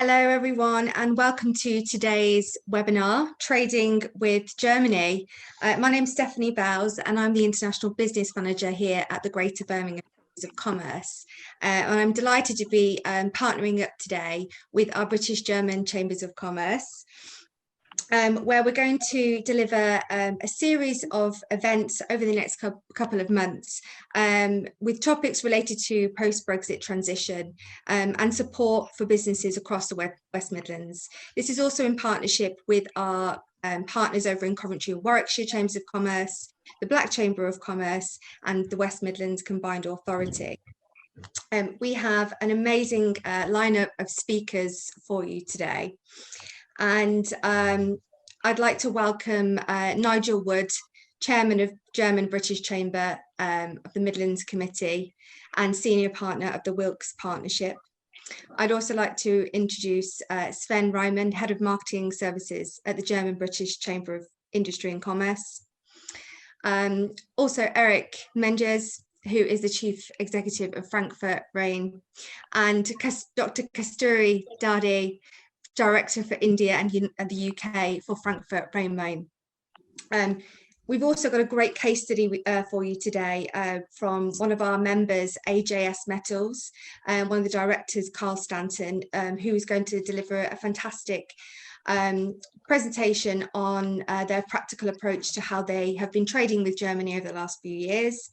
Hello everyone and welcome to today's webinar, Trading with Germany. My name's Stephanie Bowles and I'm the International Business Manager here at the Greater Birmingham Chambers of Commerce. And I'm delighted to be partnering up today with our British-German Chambers of Commerce, where we're going to deliver a series of events over the next couple of months with topics related to post-Brexit transition and support for businesses across the West Midlands. This is also in partnership with our partners over in Coventry and Warwickshire Chambers of Commerce, the Black Chamber of Commerce and the West Midlands Combined Authority. We have an amazing lineup of speakers for you today. And I'd like to welcome Nigel Wood, Chairman of German-British Chamber of the Midlands Committee and Senior Partner of the Wilks Partnership. I'd also like to introduce Sven Reimann, Head of Marketing Services at the German-British Chamber of Industry and Commerce. Also Eric Menges, who is the Chief Executive of FrankfurtRheinMain, and Dr. Kasturi Dadi, Director for India and the UK for FrankfurtRheinMain. We've also got a great case study for you today from one of our members, AJS Metals, one of the directors, Carl Stanton, who is going to deliver a fantastic presentation on their practical approach to how they have been trading with Germany over the last few years.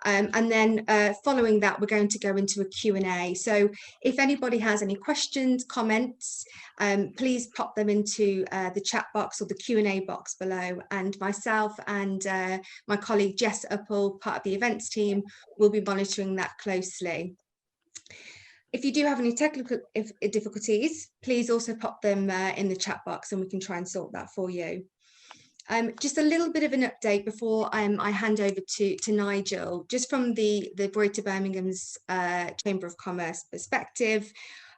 And then following that, we're going to go into a Q&A. So if anybody has any questions, comments, please pop them into the chat box or the Q&A box below. And myself and my colleague Jess Uppel, part of the events team, will be monitoring that closely. If you do have any technical difficulties, please also pop them in the chat box and we can try and sort that for you. Just a little bit of an update before I hand over to Nigel, just from the Greater Birmingham's Chamber of Commerce perspective.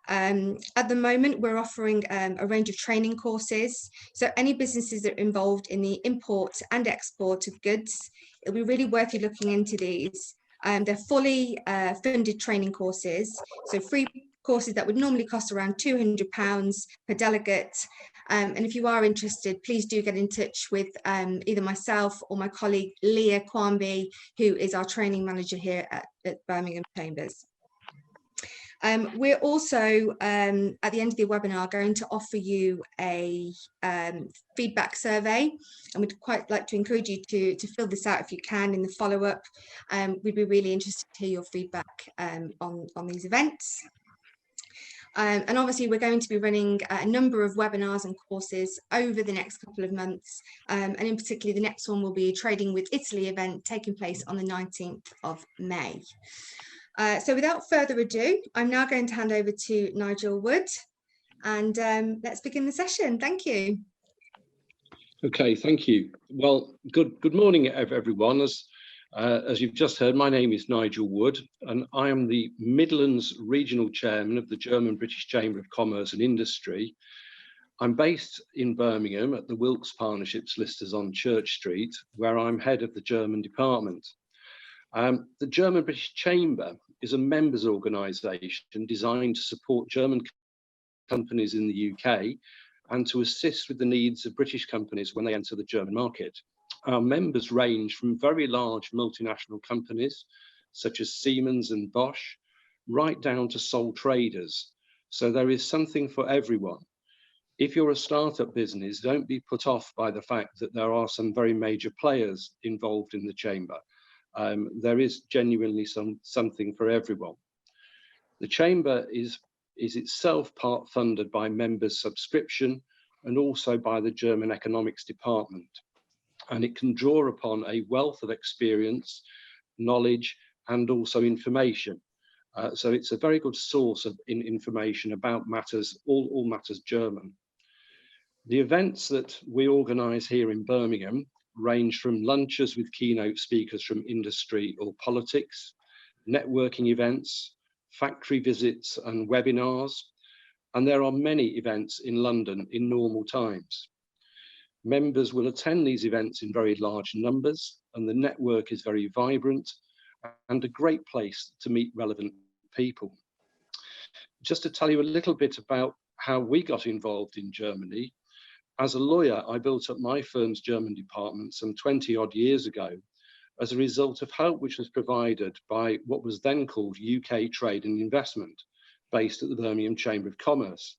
At the moment, we're offering a range of training courses. So any businesses that are involved in the import and export of goods, it'll be really worth you looking into these. They're fully funded training courses, so free courses that would normally cost around £200 per delegate. And if you are interested, please do get in touch with either myself or my colleague Leah Quamby, who is our training manager here at Birmingham Chambers. We're also, at the end of the webinar, going to offer you a feedback survey, and we'd quite like to encourage you to fill this out if you can in the follow-up. We'd be really interested to hear your feedback on these events. And obviously, we're going to be running a number of webinars and courses over the next couple of months. And in particular, the next one will be a Trading with Italy event taking place on the 19th of May. So without further ado, I'm now going to hand over to Nigel Wood, and let's begin the session. Thank you. Okay, thank you. Well, good morning, everyone. As you've just heard, my name is Nigel Wood, and I am the Midlands Regional Chairman of the German-British Chamber of Commerce and Industry. I'm based in Birmingham at the Wilks Partnership Solicitors on Church Street, where I'm head of the German department. The German-British Chamber is a members organisation designed to support German companies in the UK and to assist with the needs of British companies when they enter the German market. Our members range from very large multinational companies, such as Siemens and Bosch, right down to sole traders. So there is something for everyone. If you're a startup business, don't be put off by the fact that there are some very major players involved in the chamber. There is genuinely something for everyone. The chamber is itself part funded by members' subscription and also by the German economics department. And it can draw upon a wealth of experience, knowledge, and also information. So it's a very good source of information about matters, all matters German. The events that we organise here in Birmingham range from lunches with keynote speakers from industry or politics, networking events, factory visits and webinars, and there are many events in London in normal times. Members will attend these events in very large numbers, and the network is very vibrant and a great place to meet relevant people. Just to tell you a little bit about how we got involved in Germany. As a lawyer, I built up my firm's German department some 20 odd years ago as a result of help which was provided by what was then called UK Trade and Investment, based at the Birmingham Chamber of Commerce.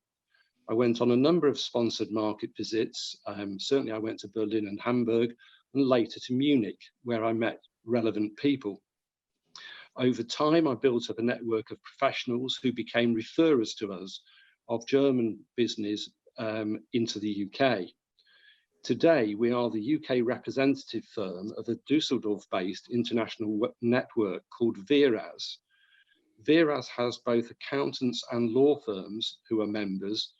I went on a number of sponsored market visits. Certainly I went to Berlin and Hamburg, and later to Munich, where I met relevant people. Over time, I built up a network of professionals who became referrers to us of German business into the UK. Today, we are the UK representative firm of a Dusseldorf-based international network called VERAS. VERAS has both accountants and law firms who are members,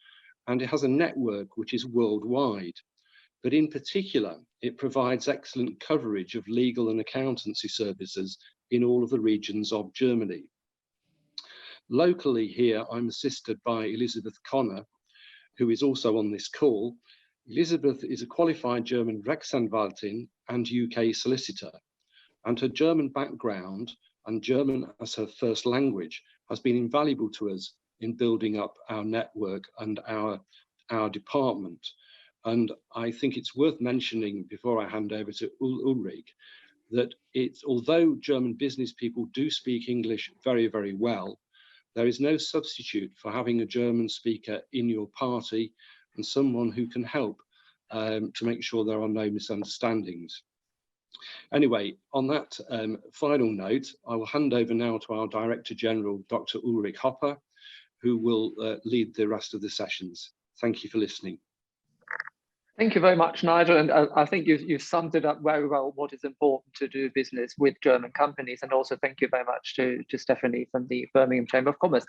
and it has a network which is worldwide. But in particular, it provides excellent coverage of legal and accountancy services in all of the regions of Germany. Locally here, I'm assisted by Elizabeth Connor, who is also on this call. Elizabeth is a qualified German Rechtsanwältin and UK solicitor, and her German background and German as her first language has been invaluable to us in building up our network and our department. And I think it's worth mentioning before I hand over to Ulrich that although German business people do speak English very, very well, there is no substitute for having a German speaker in your party and someone who can help to make sure there are no misunderstandings. Anyway, on that final note, I will hand over now to our Director General, Dr. Ulrich Hopper, who will lead the rest of the sessions. Thank you for listening. Thank you very much, Nigel. And I think you've summed it up very well, what is important to do business with German companies. And also thank you very much to Stephanie from the Birmingham Chamber of Commerce.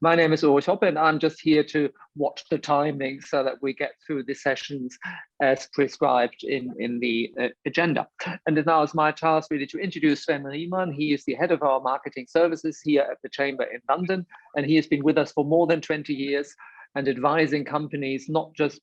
My name is Ulrich Hoppe, and I'm just here to watch the timing so that we get through the sessions as prescribed in the agenda. And now it's my task really to introduce Sven Riemann. He is the head of our marketing services here at the Chamber in London, and he has been with us for more than 20 years. And advising companies, not just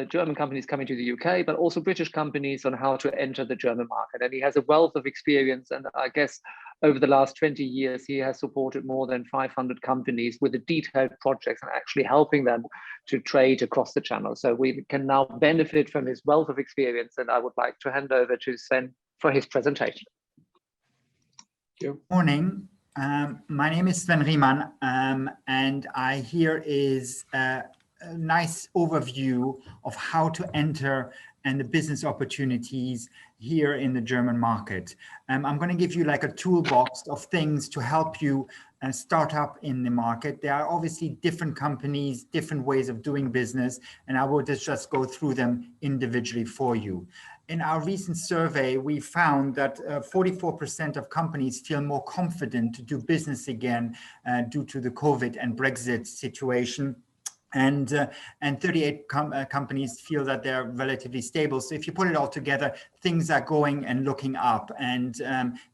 German companies coming to the UK, but also British companies on how to enter the German market. And he has a wealth of experience. And I guess over the last 20 years, he has supported more than 500 companies with the detailed projects and actually helping them to trade across the channel. So we can now benefit from his wealth of experience. And I would like to hand over to Sven for his presentation. Good morning. My name is Sven Riemann, and here is a nice overview of how to enter and the business opportunities here in the German market. I'm going to give you like a toolbox of things to help you start up in the market. There are obviously different companies, different ways of doing business, and I will just go through them individually for you. In our recent survey, we found that 44% of companies feel more confident to do business again due to the COVID and Brexit situation. And 38 companies feel that they're relatively stable. So if you put it all together, things are going and looking up, and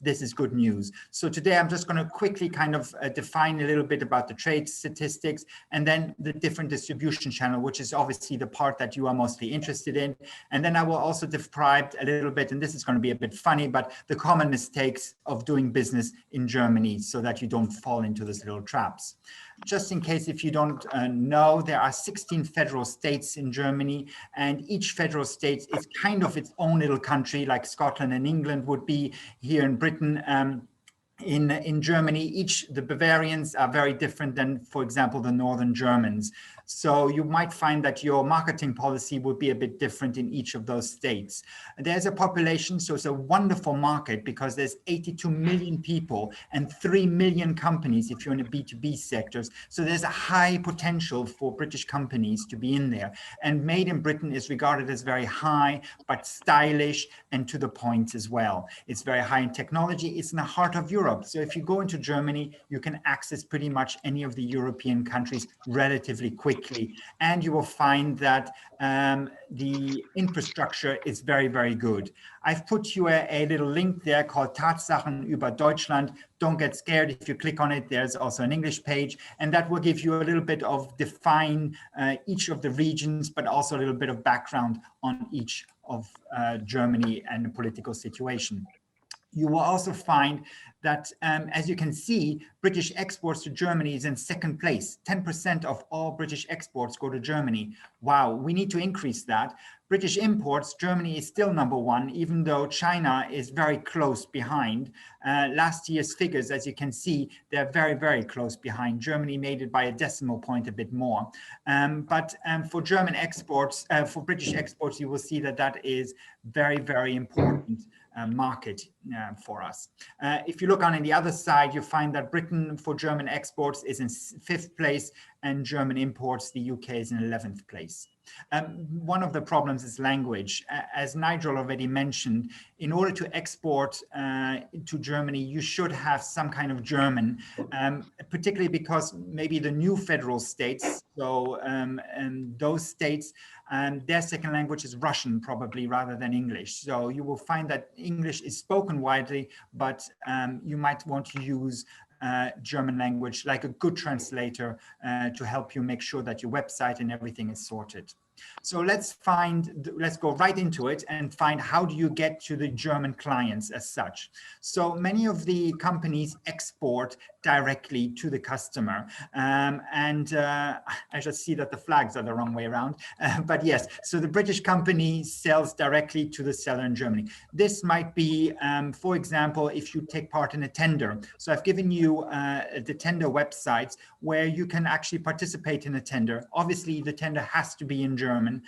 this is good news. So today I'm just going to quickly kind of define a little bit about the trade statistics and then the different distribution channel, which is obviously the part that you are mostly interested in. And then I will also describe a little bit, and this is going to be a bit funny, but the common mistakes of doing business in Germany so that you don't fall into these little traps. Just in case if you don't know, there are 16 federal states in Germany, and each federal state is kind of its own little country, like Scotland and England would be here in Britain. In Germany, the Bavarians are very different than, for example, the Northern Germans. So you might find that your marketing policy would be a bit different in each of those states. There's a population, so it's a wonderful market because there's 82 million people and 3 million companies if you're in the B2B sectors. So there's a high potential for British companies to be in there. And made in Britain is regarded as very high, but stylish and to the point as well. It's very high in technology. It's in the heart of Europe. So if you go into Germany, you can access pretty much any of the European countries relatively quickly. And you will find that the infrastructure is very, very good. I've put you a little link there called Tatsachen über Deutschland. Don't get scared if you click on it. There's also an English page, and that will give you a little bit of define each of the regions, but also a little bit of background on each of Germany and the political situation. You will also find that, as you can see, British exports to Germany is in second place. 10% of all British exports go to Germany. Wow, we need to increase that. British imports, Germany is still number one, even though China is very close behind. Last year's figures, as you can see, they're very, very close behind. Germany made it by a decimal point a bit more. But for German exports, for British exports, you will see that that is very, very important market for us. If you look on the other side, you find that Britain for German exports is in 5th place, and German imports, the UK, is in 11th place. One of the problems is language. As Nigel already mentioned, in order to export to Germany, you should have some kind of German, particularly because maybe the new federal states, so those states, their second language is Russian probably rather than English. So you will find that English is spoken widely, but you might want to use German language like a good translator to help you make sure that your website and everything is sorted. So let's go right into it and find how do you get to the German clients as such. So many of the companies export directly to the customer. I just see that the flags are the wrong way around. But yes, so the British company sells directly to the seller in Germany. This might be, for example, if you take part in a tender. So I've given you the tender websites where you can actually participate in a tender. Obviously, the tender has to be in German,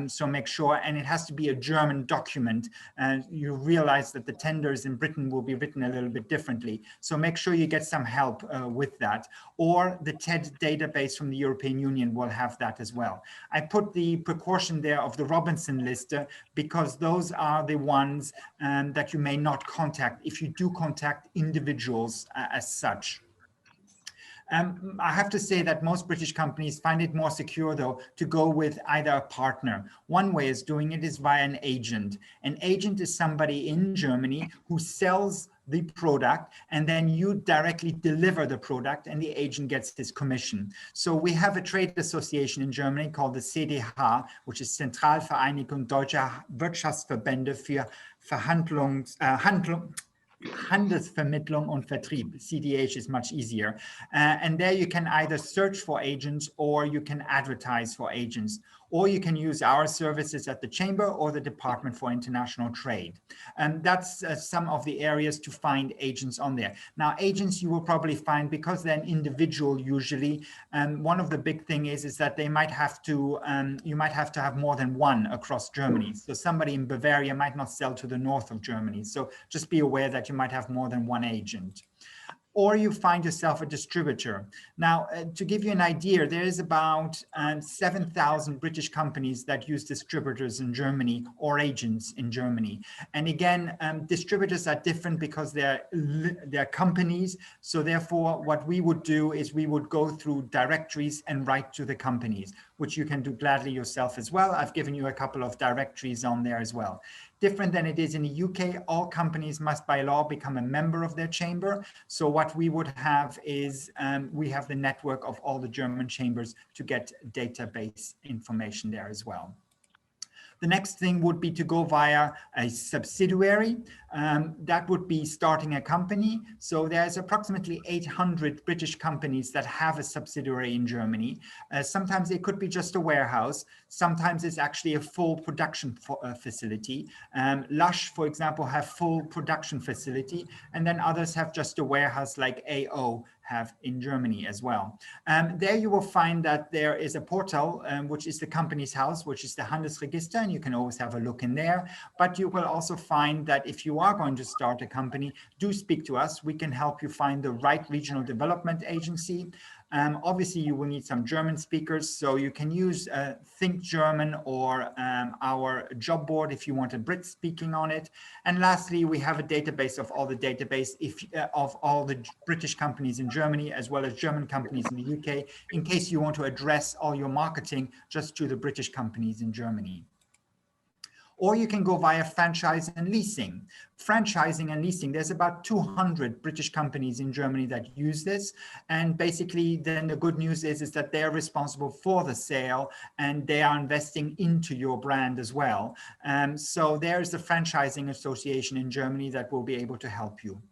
so make sure, and it has to be a German document. And you realize that the tenders in Britain will be written a little bit differently. So make sure you get some help with that. Or the TED database from the European Union will have that as well. I put the precaution there of the Robinson list because those are the ones that you may not contact if you do contact individuals as such. I have to say that most British companies find it more secure, though, to go with either a partner. One way is doing it is via an agent. An agent is somebody in Germany who sells the product, and then you directly deliver the product and the agent gets his commission. So we have a trade association in Germany called the CDH, which is Zentralvereinigung Deutscher Wirtschaftsverbände für Handelsvermittlung und Vertrieb. CDH is much easier. And there you can either search for agents or you can advertise for agents, or you can use our services at the Chamber or the Department for International Trade. And that's some of the areas to find agents on there. Now, agents you will probably find, because they're an individual usually, one of the big thing is that they might have to, you might have to have more than one across Germany. So somebody in Bavaria might not sell to the north of Germany. So just be aware that you might have more than one agent. Or you find yourself a distributor. Now, to give you an idea, there is about 7,000 British companies that use distributors in Germany or agents in Germany. And again, distributors are different because they're companies. So therefore, what we would do is we would go through directories and write to the companies, which you can do gladly yourself as well. I've given you a couple of directories on there as well. Different than it is in the UK, all companies must by law become a member of their chamber. So what we would have is we have the network of all the German chambers to get database information there as well. The next thing would be to go via a subsidiary. That would be starting a company. So there's approximately 800 British companies that have a subsidiary in Germany. Sometimes it could be just a warehouse. Sometimes it's actually a full production facility. Lush, for example, have full production facility, and then others have just a warehouse like AO have in Germany as well. There you will find that there is a portal, which is the company's house, which is the Handelsregister, and you can always have a look in there. But you will also find that if you are going to start a company, do speak to us. We can help you find the right regional development agency. Obviously, you will need some German speakers, so you can use Think German or our job board if you want a Brit speaking on it. And lastly, we have a database of all the of all the British companies in Germany, as well as German companies in the UK, in case you want to address all your marketing just to the British companies in Germany. Or you can go via franchise and leasing. Franchising and leasing, there's about 200 British companies in Germany that use this. And basically, then the good news is that they're responsible for the sale and they are investing into your brand as well. So there's the Franchising Association in Germany that will be able to help you.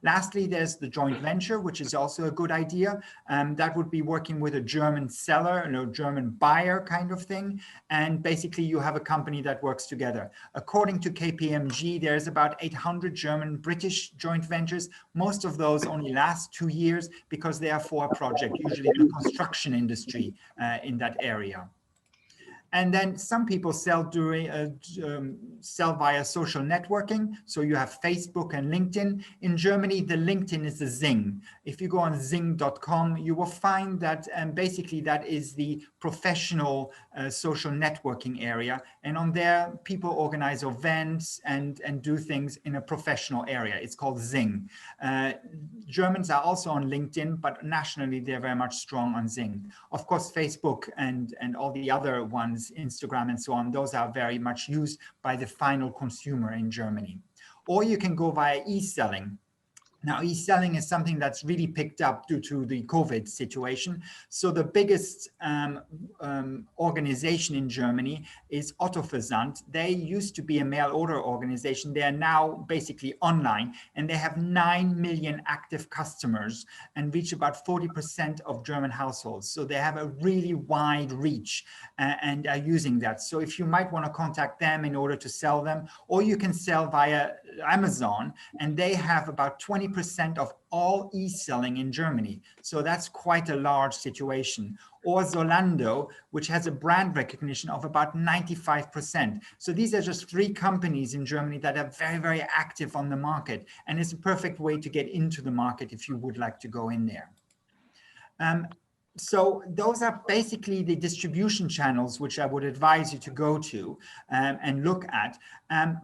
Lastly, there's the joint venture, which is also a good idea. That would be working with a German seller, German buyer kind of thing. And basically you have a company that works together. According to KPMG, there's about 800 German-British joint ventures. Most of those only last 2 years because they are for a project, usually the construction industry in that area. And then some people sell via social networking. So you have Facebook and LinkedIn. In Germany, the LinkedIn is the Xing. If you go on xing.com, you will find that basically that is the professional social networking area. And on there, people organize events and do things in a professional area. It's called Xing. Germans are also on LinkedIn, but nationally, they're very much strong on Xing. Of course, Facebook and all the other ones, Instagram and so on, those are very much used by the final consumer in Germany. Or you can go via e-selling. Now, e-selling is something that's really picked up due to the COVID situation. So the biggest organization in Germany is Otto Versand. They used to be a mail order organization. They are now basically online, and they have 9 million active customers and reach about 40% of German households. So they have a really wide reach and are using that. So if you might want to contact them in order to sell them, or you can sell via Amazon, and they have about 20% of all e-selling in Germany. So that's quite a large situation. Or Zalando, which has a brand recognition of about 95%. So these are just 3 companies in Germany that are very, very active on the market. And it's a perfect way to get into the market if you would like to go in there. So those are basically the distribution channels which I would advise you to go to and look at.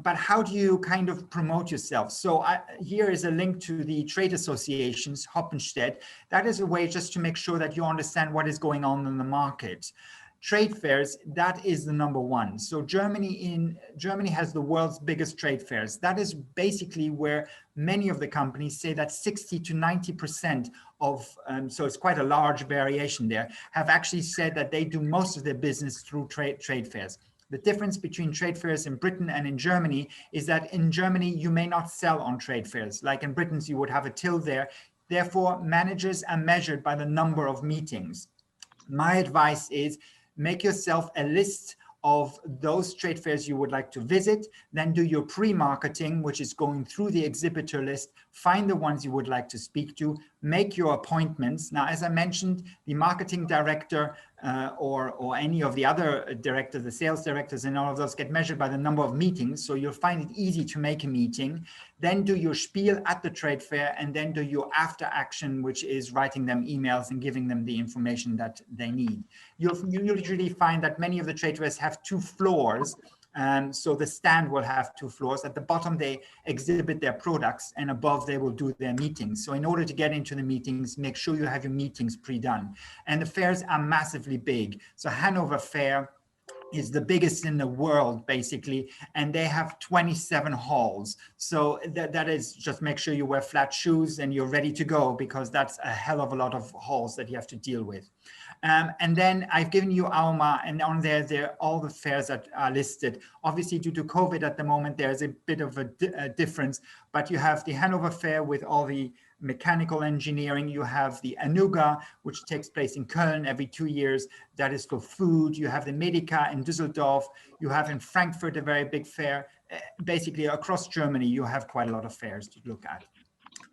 But how do you kind of promote yourself? So here is a link to the trade associations, Hoppenstedt. That is a way just to make sure that you understand what is going on in the market. Trade fairs, that is the number one. So Germany has the world's biggest trade fairs. That is basically where many of the companies say that 60 to 90% of, so it's quite a large variation there, have actually said that they do most of their business through trade fairs. The difference between trade fairs in Britain and in Germany is that in Germany, you may not sell on trade fairs. Like in Britain, you would have a till there. Therefore, managers are measured by the number of meetings. My advice is, make yourself a list of those trade fairs you would like to visit, then do your pre-marketing, which is going through the exhibitor list, find the ones you would like to speak to, make your appointments. Now, as I mentioned, the marketing director or any of the other directors, the sales directors and all of those get measured by the number of meetings. So you'll find it easy to make a meeting, then do your spiel at the trade fair, and then do your after action, which is writing them emails and giving them the information that they need. You'll usually find that many of the trade fairs have 2 floors. So the stand will have 2 floors. At the bottom, they exhibit their products, and above they will do their meetings. So in order to get into the meetings, make sure you have your meetings pre-done. And the fairs are massively big. So Hanover Fair is the biggest in the world, basically, and they have 27 halls. So that is, just make sure you wear flat shoes and you're ready to go, because that's a hell of a lot of halls that you have to deal with. And then I've given you AUMA, and on there all the fairs that are listed. Obviously, due to COVID at the moment, there's a bit of a difference, but you have the Hanover Fair with all the mechanical engineering. You have the Anuga, which takes place in Köln every 2 years. That is for food. You have the Medica in Düsseldorf. You have in Frankfurt a very big fair. Basically, across Germany, you have quite a lot of fairs to look at.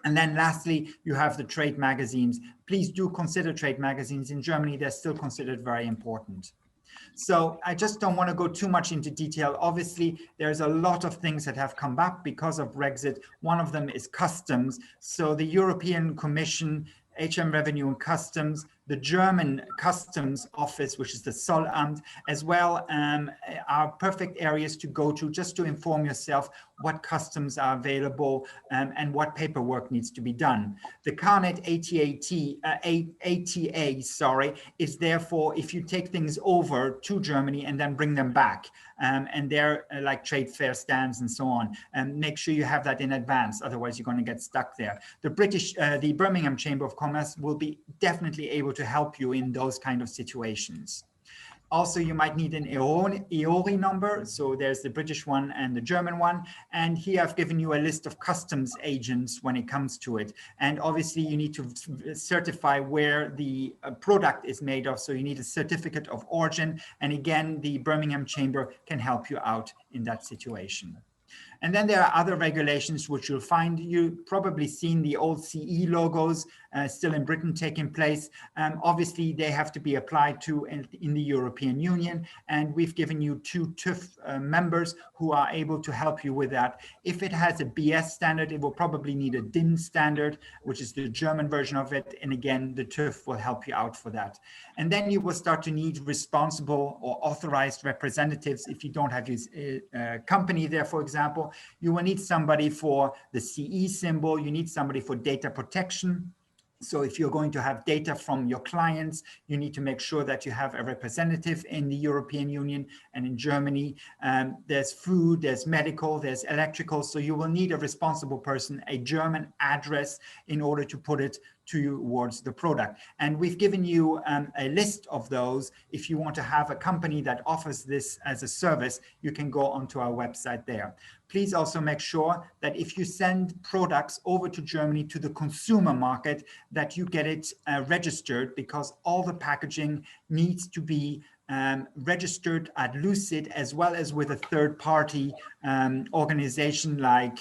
And then lastly, you have the trade magazines. Please do consider trade magazines. In Germany, they're still considered very important. So I just don't want to go too much into detail. Obviously, there's a lot of things that have come up because of Brexit. One of them is customs. So the European Commission, HM Revenue and Customs, the German customs office, which is the Zollamt, as well, are perfect areas to go to just to inform yourself what customs are available and what paperwork needs to be done. The Carnet ATA, sorry, is therefore if you take things over to Germany and then bring them back. And they're like trade fair stands and so on. And make sure you have that in advance, otherwise you're going to get stuck there. The Birmingham Chamber of Commerce will be definitely able to help you in those kind of situations. Also, you might need an EORI number. So there's the British one and the German one. And here I've given you a list of customs agents when it comes to it. And obviously you need to certify where the product is made of. So you need a certificate of origin. And again, the Birmingham Chamber can help you out in that situation. And then there are other regulations which you'll find. You've probably seen the old CE logos still in Britain taking place. Obviously, they have to be applied to in the European Union. And we've given you 2 TÜV members who are able to help you with that. If it has a BS standard, it will probably need a DIN standard, which is the German version of it. And again, the TÜV will help you out for that. And then you will start to need responsible or authorized representatives if you don't have your company there, for example. You will need somebody for the CE symbol. You need somebody for data protection. So if you're going to have data from your clients, you need to make sure that you have a representative in the European Union and in Germany. There's food, there's medical, there's electrical. So you will need a responsible person, a German address in order to put it towards the product. And we've given you a list of those. If you want to have a company that offers this as a service, you can go onto our website there. Please also make sure that if you send products over to Germany to the consumer market, that you get it registered, because all the packaging needs to be registered at Lucid, as well as with a third-party organization like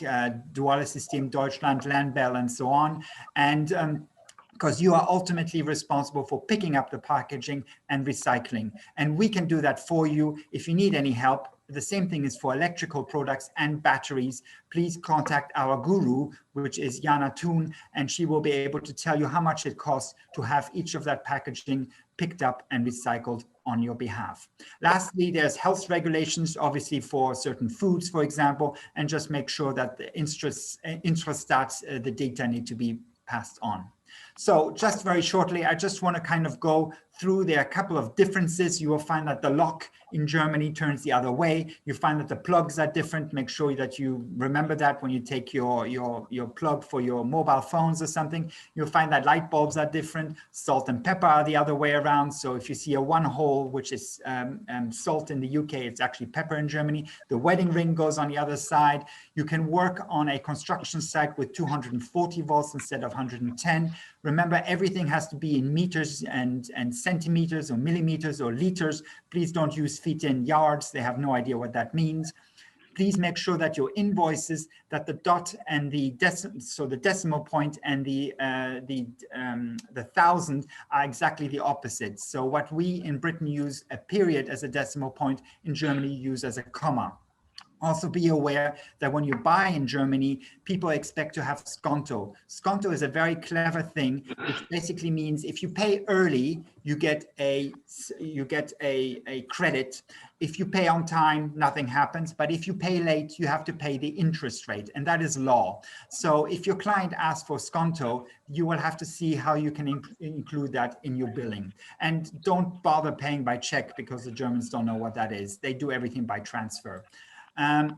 Duales System Deutschland, Landbell, and so on. And because you are ultimately responsible for picking up the packaging and recycling. And we can do that for you if you need any help. The same thing is for electrical products and batteries. Please contact our guru, which is Jana Thun, and she will be able to tell you how much it costs to have each of that packaging picked up and recycled on your behalf. Lastly, there's health regulations, obviously for certain foods, for example, and just make sure that the intrastat, the data need to be passed on. So just very shortly, I just want to kind of go through there are a couple of differences. You will find that the lock in Germany turns the other way. You find that the plugs are different. Make sure that you remember that when you take your plug for your mobile phones or something. You'll find that light bulbs are different. Salt and pepper are the other way around. So if you see a one hole, which is salt in the UK, it's actually pepper in Germany. The wedding ring goes on the other side. You can work on a construction site with 240 volts instead of 110. Remember, everything has to be in meters and centimeters or millimeters or liters. Please don't use feet and yards. They have no idea what that means. Please make sure that your invoices, that the dot and the decimal point and the thousand are exactly the opposite. So what we in Britain use a period as a decimal point, in Germany use as a comma. Also be aware that when you buy in Germany, people expect to have sconto. Sconto is a very clever thing, which basically means if you pay early, you get a credit. If you pay on time, nothing happens. But if you pay late, you have to pay the interest rate, and that is law. So if your client asks for sconto, you will have to see how you can include that in your billing. And don't bother paying by check, because the Germans don't know what that is. They do everything by transfer. And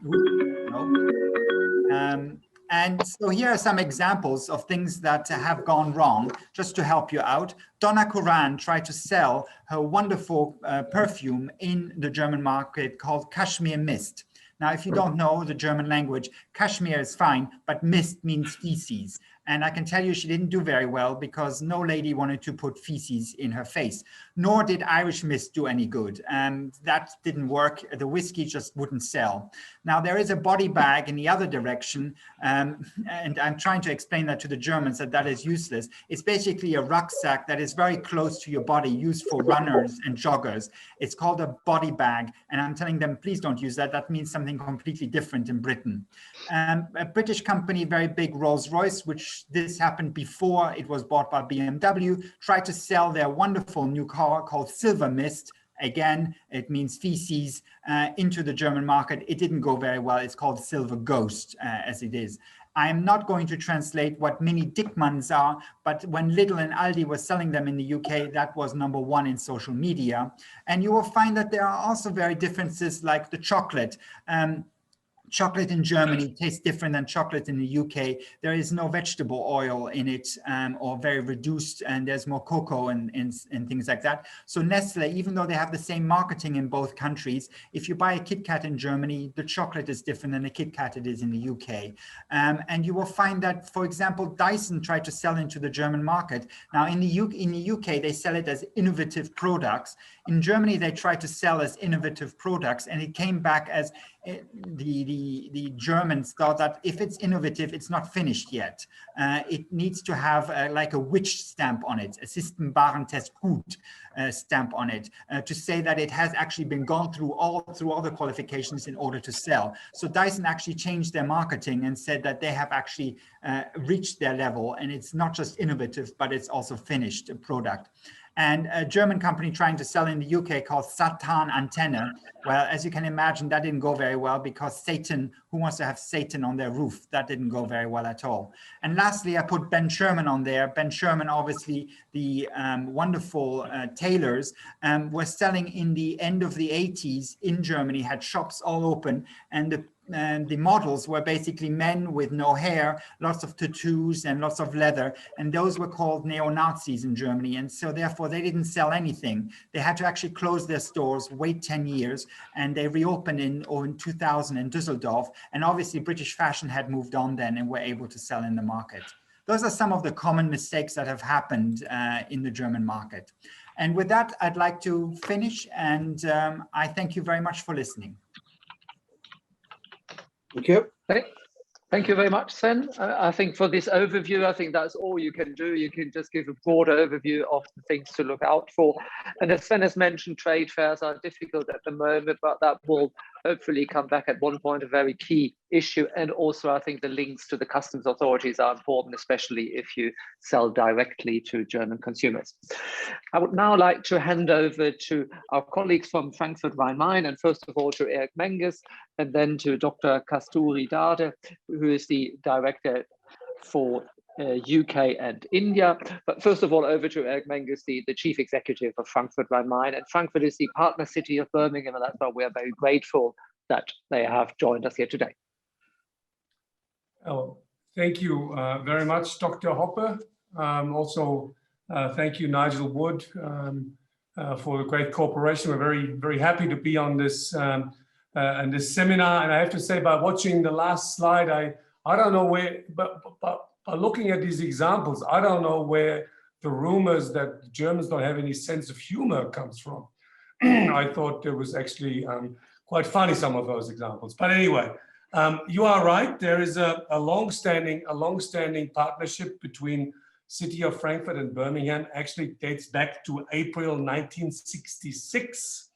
so here are some examples of things that have gone wrong, just to help you out. Donna Karan tried to sell her wonderful perfume in the German market called Cashmere Mist. Now, if you don't know the German language, cashmere is fine, but mist means feces. And I can tell you she didn't do very well, because no lady wanted to put feces in her face, nor did Irish mist do any good. And that didn't work. The whiskey just wouldn't sell. Now, there is a body bag in the other direction. And I'm trying to explain that to the Germans, that is useless. It's basically a rucksack that is very close to your body, used for runners and joggers. It's called a body bag. And I'm telling them, please don't use that. That means something completely different in Britain. A British company, very big, Rolls-Royce, which this happened before it was bought by BMW, tried to sell their wonderful new car called Silver Mist. Again, it means feces, into the German market. It didn't go very well. It's called Silver Ghost, as it is. I'm not going to translate what mini Dickmanns are, but when Lidl and Aldi were selling them in the UK, that was #1 in social media. And you will find that there are also very differences like the chocolate. Chocolate in Germany tastes different than chocolate in the UK. There is no vegetable oil in it, or very reduced, and there's more cocoa and things like that. So Nestle, even though they have the same marketing in both countries, if you buy a Kit Kat in Germany, the chocolate is different than a Kit Kat it is in the UK. And you will find that, for example, Dyson tried to sell into the German market. Now in the UK, they sell it as innovative products. In Germany, they tried to sell as innovative products, and it came back as the Germans thought that if it's innovative, it's not finished yet. It needs to have like a witch stamp on it, a Systemwarentest gut stamp on it, to say that it has actually been gone through all the qualifications in order to sell. So Dyson actually changed their marketing and said that they have actually reached their level, and it's not just innovative, but it's also finished product. And a German company trying to sell in the UK called Satan Antenne. Well, as you can imagine, that didn't go very well because Satan, who wants to have Satan on their roof? That didn't go very well at all. And lastly, I put Ben Sherman on there. Ben Sherman, obviously the wonderful tailors, were selling in the end of the 80s in Germany, had shops all open, and the models were basically men with no hair, lots of tattoos and lots of leather, and those were called neo-Nazis in Germany, and so therefore they didn't sell anything. They had to actually close their stores, wait 10 years, and they reopened in 2000 in Düsseldorf, and obviously British fashion had moved on then and were able to sell in the market. Those are some of the common mistakes that have happened in the German market. And with that, I'd like to finish, and I thank you very much for listening. Thank you. Thank you very much, Sven. I think for this overview, I think that's all you can do. You can just give a broad overview of the things to look out for. And as Sven has mentioned, trade fairs are difficult at the moment, but that will hopefully come back at one point, a very key issue. And also, I think the links to the customs authorities are important, especially if you sell directly to German consumers. I would now like to hand over to our colleagues from Frankfurt-Rhein-Main, and first of all to Eric Menges, and then to Dr. Kasturi Dade, who is the director for UK and India. But first of all, over to Eric Menges, the chief executive of Frankfurt-Rhein-Main. And Frankfurt is the partner city of Birmingham, and that's why we're very grateful that they have joined us here today. Oh, thank you very much, Dr. Hoppe. Also, thank you, Nigel Wood, for the great cooperation. We're very, very happy to be on this and this seminar. And I have to say, by watching the last slide, I don't know where, but by looking at these examples, I don't know where the rumors that the Germans don't have any sense of humor comes from. I thought it was actually quite funny, some of those examples. But anyway, you are right. There is a long-standing partnership between City of Frankfurt and Birmingham. Actually dates back to April 1966.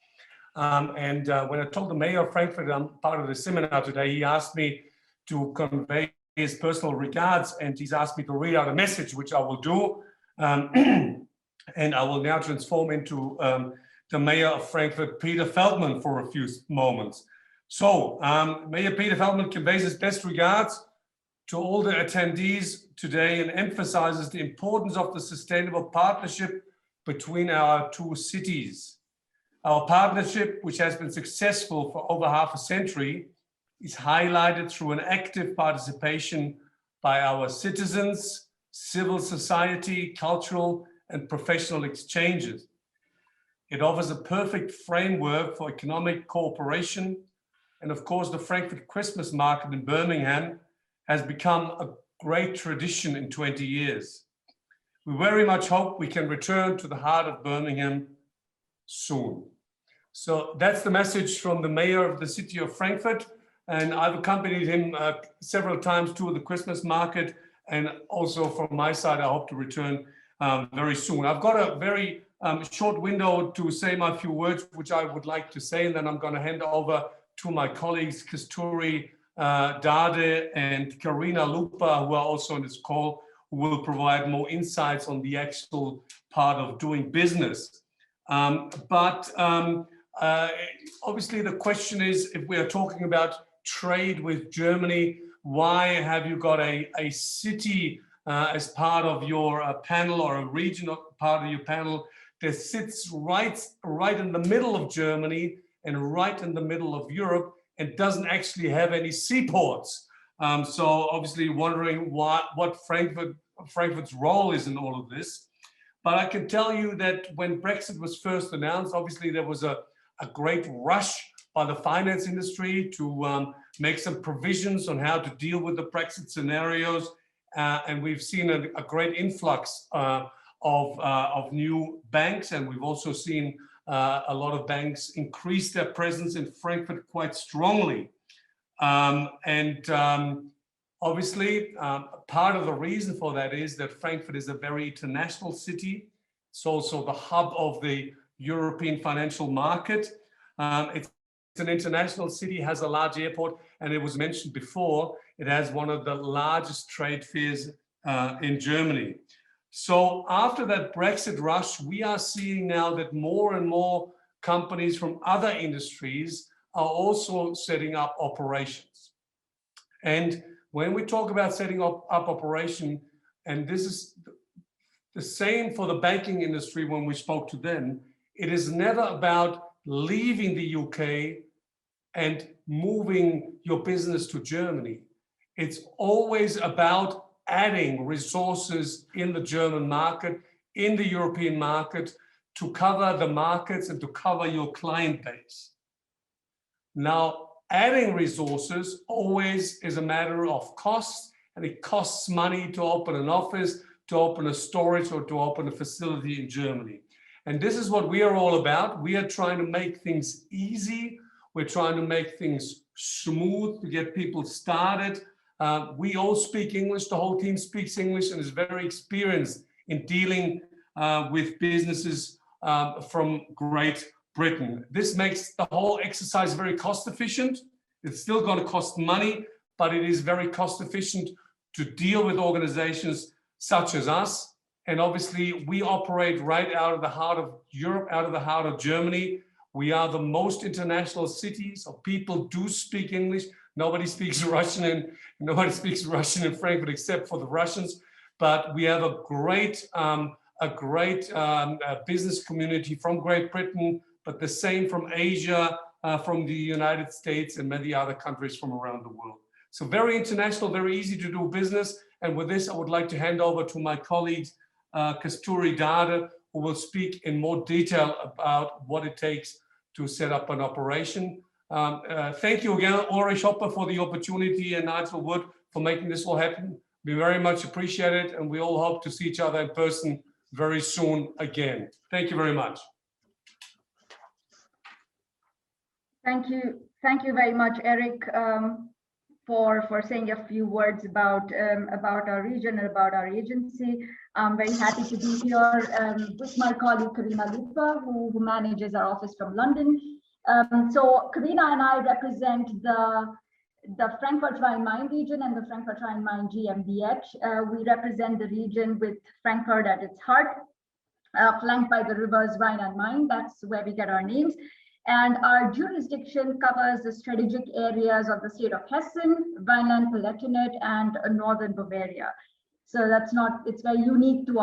And when I told the mayor of Frankfurt I'm part of the seminar today, he asked me to convey his personal regards, and he's asked me to read out a message, which I will do. And I will now transform into the mayor of Frankfurt, Peter Feldman, for a few moments. So Mayor Peter Feldman conveys his best regards to all the attendees today and emphasizes the importance of the sustainable partnership between our two cities. Our partnership, which has been successful for over half a century, is highlighted through an active participation by our citizens, civil society, cultural and professional exchanges. It offers a perfect framework for economic cooperation. And of course, the Frankfurt Christmas market in Birmingham has become a great tradition in 20 years. We very much hope we can return to the heart of Birmingham soon. So that's the message from the mayor of the city of Frankfurt. And I've accompanied him several times to the Christmas market. And also from my side, I hope to return very soon. I've got a very short window to say my few words, which I would like to say, and then I'm going to hand over to my colleagues, Kasturi Dade and Karina Lupa, who are also on this call, who will provide more insights on the actual part of doing business. Obviously the question is, if we are talking about trade with Germany, why have you got a city as part of your panel, or a regional part of your panel that sits right in the middle of Germany and right in the middle of Europe and doesn't actually have any seaports? So obviously wondering what Frankfurt's role is in all of this. But I can tell you that when Brexit was first announced, obviously there was a great rush by the finance industry to make some provisions on how to deal with the Brexit scenarios. And we've seen a great influx of new banks. And we've also seen a lot of banks increase their presence in Frankfurt quite strongly. Obviously, part of the reason for that is that Frankfurt is a very international city. It's also the hub of the European financial market. It's an international city, has a large airport, and it was mentioned before, it has one of the largest trade fairs in Germany. So after that Brexit rush, we are seeing now that more and more companies from other industries are also setting up operations. And when we talk about setting up operation, and this is the same for the banking industry when we spoke to them, it is never about leaving the UK and moving your business to Germany. It's always about adding resources in the German market, in the European market, to cover the markets and to cover your client base. Now, adding resources always is a matter of cost, and it costs money to open an office, to open a storage, or to open a facility in Germany. And this is what we are all about. We are trying to make things easy. We're trying to make things smooth to get people started. We all speak English. The whole team speaks English and is very experienced in dealing with businesses from Great Britain. This makes the whole exercise very cost efficient. It's still going to cost money, but it is very cost efficient to deal with organizations such as us. And obviously we operate right out of the heart of Europe, out of the heart of Germany. We are the most international city, so people do speak English. Nobody speaks Russian in Frankfurt except for the Russians. But we have a great business community from Great Britain, but the same from Asia, from the United States, and many other countries from around the world. So very international, very easy to do business. And with this, I would like to hand over to my colleagues, Kasturi Dade, who will speak in more detail about what it takes to set up an operation. Thank you again, Ulrich Hopper, for the opportunity, and Nigel Wood for making this all happen. We very much appreciate it, and we all hope to see each other in person very soon again. Thank you very much. Thank you very much, Eric, for saying a few words about our region and about our agency. I'm very happy to be here with my colleague Karina Lupa, who manages our office from London. So Karina and I represent the FrankfurtRheinMain region and the FrankfurtRheinMain GmbH. We represent the region with Frankfurt at its heart, flanked by the rivers Rhine and Main. That's where we get our names. And our jurisdiction covers the strategic areas of the state of Hessen, Rhineland-Palatinate, and northern Bavaria. So it's very unique to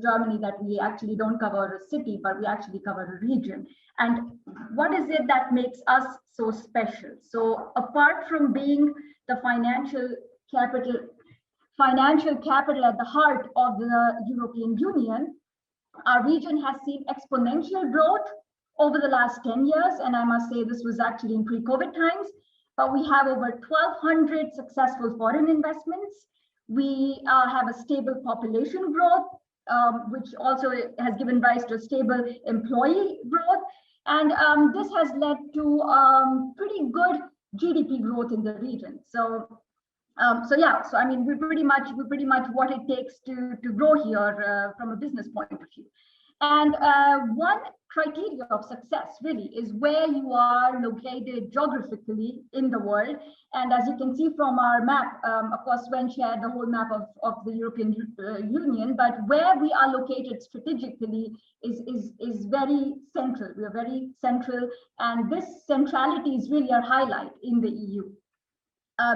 Germany that we actually don't cover a city, but we actually cover a region. And what is it that makes us so special? So apart from being the financial capital at the heart of the European Union, our region has seen exponential growth over the last 10 years. And I must say this was actually in pre-COVID times, but we have over 1,200 successful foreign investments. We have a stable population growth, which also has given rise to stable employee growth. And this has led to pretty good GDP growth in the region. So I mean, we're pretty much what it takes to grow here from a business point of view. And one criteria of success really is where you are located geographically in the world. And as you can see from our map, of course, Sven shared the whole map of the European Union, but where we are located strategically is very central. We are very central, and this centrality is really our highlight in the EU.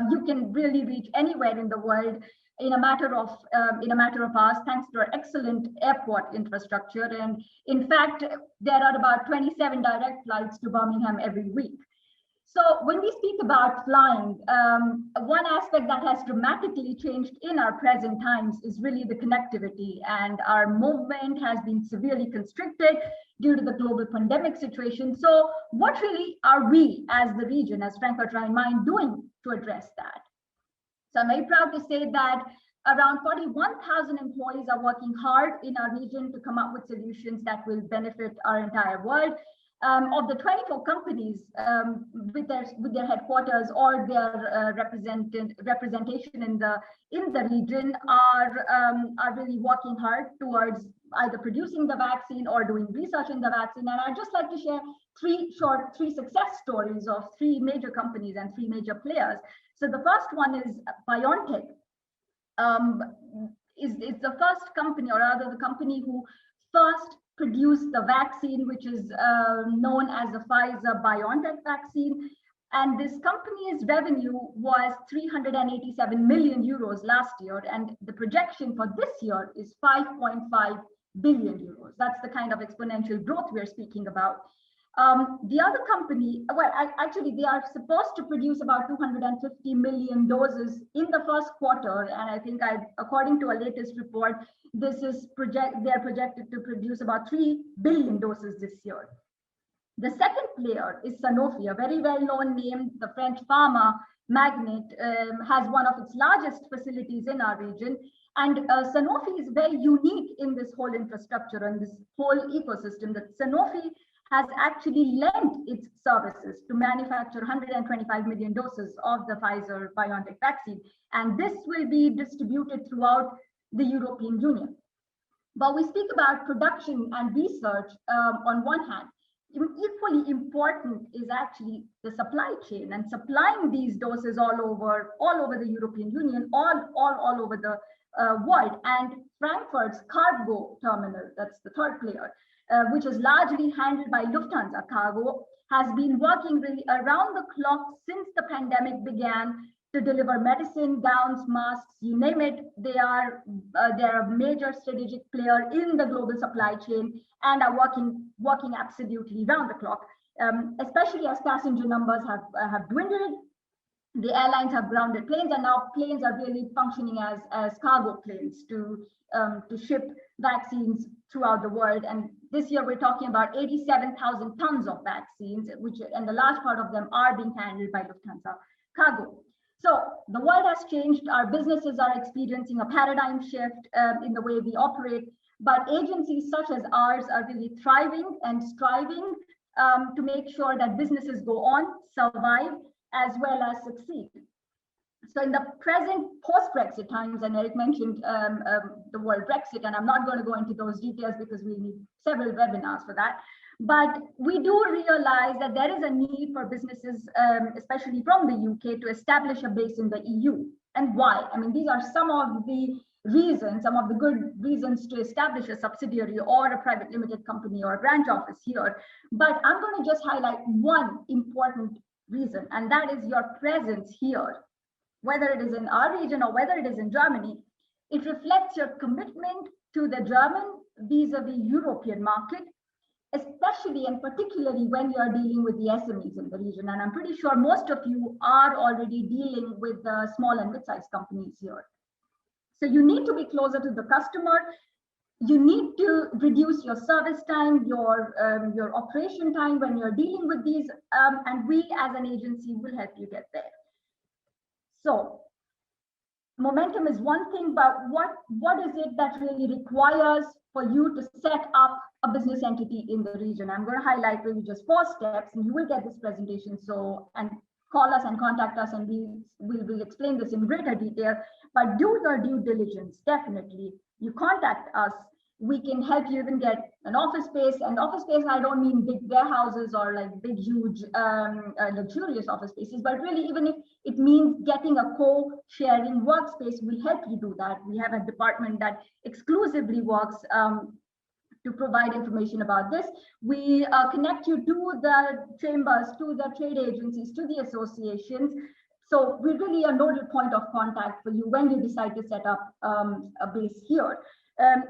You can really reach anywhere in the world in a matter of hours, thanks to our excellent airport infrastructure. And in fact, there are about 27 direct flights to Birmingham every week. So when we speak about flying, one aspect that has dramatically changed in our present times is really the connectivity, and our movement has been severely constricted due to the global pandemic situation. So what really are we as the region, as Frankfurt-Rheinmain, doing to address that? So I'm very proud to say that around 41,000 employees are working hard in our region to come up with solutions that will benefit our entire world. Of the 24 companies with their headquarters or their representation in the region are really working hard towards either producing the vaccine or doing research in the vaccine. And I'd just like to share three success stories of three major companies and three major players. So the first one is BioNTech. Is the first company, or rather the company who first produced the vaccine, which is known as the Pfizer-BioNTech vaccine. And this company's revenue was 387 million euros last year, and the projection for this year is 5.5 billion euros. That's the kind of exponential growth we're speaking about. The other company, well, actually, they are supposed to produce about 250 million doses in the first quarter, and I think, according to our latest report, this is they're projected to produce about 3 billion doses this year. The second player is Sanofi, a very well-known name. The French pharma magnate has one of its largest facilities in our region, and Sanofi is very unique in this whole infrastructure and this whole ecosystem, that Sanofi has actually lent its services to manufacture 125 million doses of the Pfizer-BioNTech vaccine. And this will be distributed throughout the European Union. But we speak about production and research on one hand. Equally important is actually the supply chain and supplying these doses all over the European Union, all over the world. And Frankfurt's cargo terminal, that's the third player, which is largely handled by Lufthansa Cargo, has been working really around the clock since the pandemic began to deliver medicine, gowns, masks, you name it. They're a major strategic player in the global supply chain and are working absolutely round the clock, especially as passenger numbers have dwindled. The airlines have grounded planes, and now planes are really functioning as cargo planes to ship vaccines throughout the world. And this year we're talking about 87,000 tons of vaccines, and the large part of them are being handled by Lufthansa Cargo. So the world has changed. Our businesses are experiencing a paradigm shift in the way we operate, but agencies such as ours are really thriving and striving to make sure that businesses go on, survive, as well as succeed. So in the present post-Brexit times, and Eric mentioned the word Brexit, and I'm not going to go into those details because we need several webinars for that. But we do realize that there is a need for businesses, especially from the UK, to establish a base in the EU. And why? I mean, these are some of the reasons, some of the good reasons to establish a subsidiary or a private limited company or a branch office here. But I'm going to just highlight one important reason, and that is your presence here. Whether it is in our region or whether it is in Germany, it reflects your commitment to the German vis-a-vis European market, especially and particularly when you are dealing with the SMEs in the region. And I'm pretty sure most of you are already dealing with the small and mid-sized companies here. So you need to be closer to the customer. You need to reduce your service time, your operation time when you're dealing with these, and we as an agency will help you get there. So momentum is one thing, but what is it that really requires for you to set up a business entity in the region? I'm going to highlight really just 4 steps, and you will get this presentation. So, and call us and contact us, and we will explain this in greater detail. But do your due diligence, definitely. You contact us We can help you even get an office space. And office space, I don't mean big warehouses or like big, huge, luxurious office spaces, but really even if it means getting a co-sharing workspace, we'll help you do that. We have a department that exclusively works to provide information about this. We connect you to the chambers, to the trade agencies, to the associations. So we're really a nodal point of contact for you when you decide to set up a base here.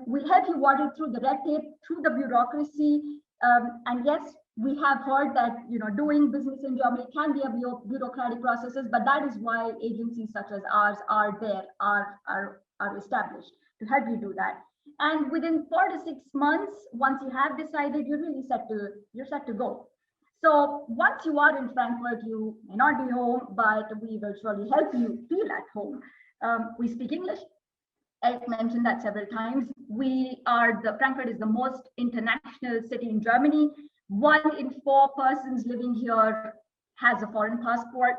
We'll help you water through the red tape, through the bureaucracy. And yes, we have heard that doing business in Germany can be a bureaucratic processes, but that is why agencies such as ours are there, are established to help you do that. And within 4 to 6 months, once you have decided, you're set to go. So once you are in Frankfurt, you may not be home, but we will surely help you feel at home. We speak English. Eric mentioned that several times. Frankfurt is the most international city in Germany. 1 in 4 persons living here has a foreign passport.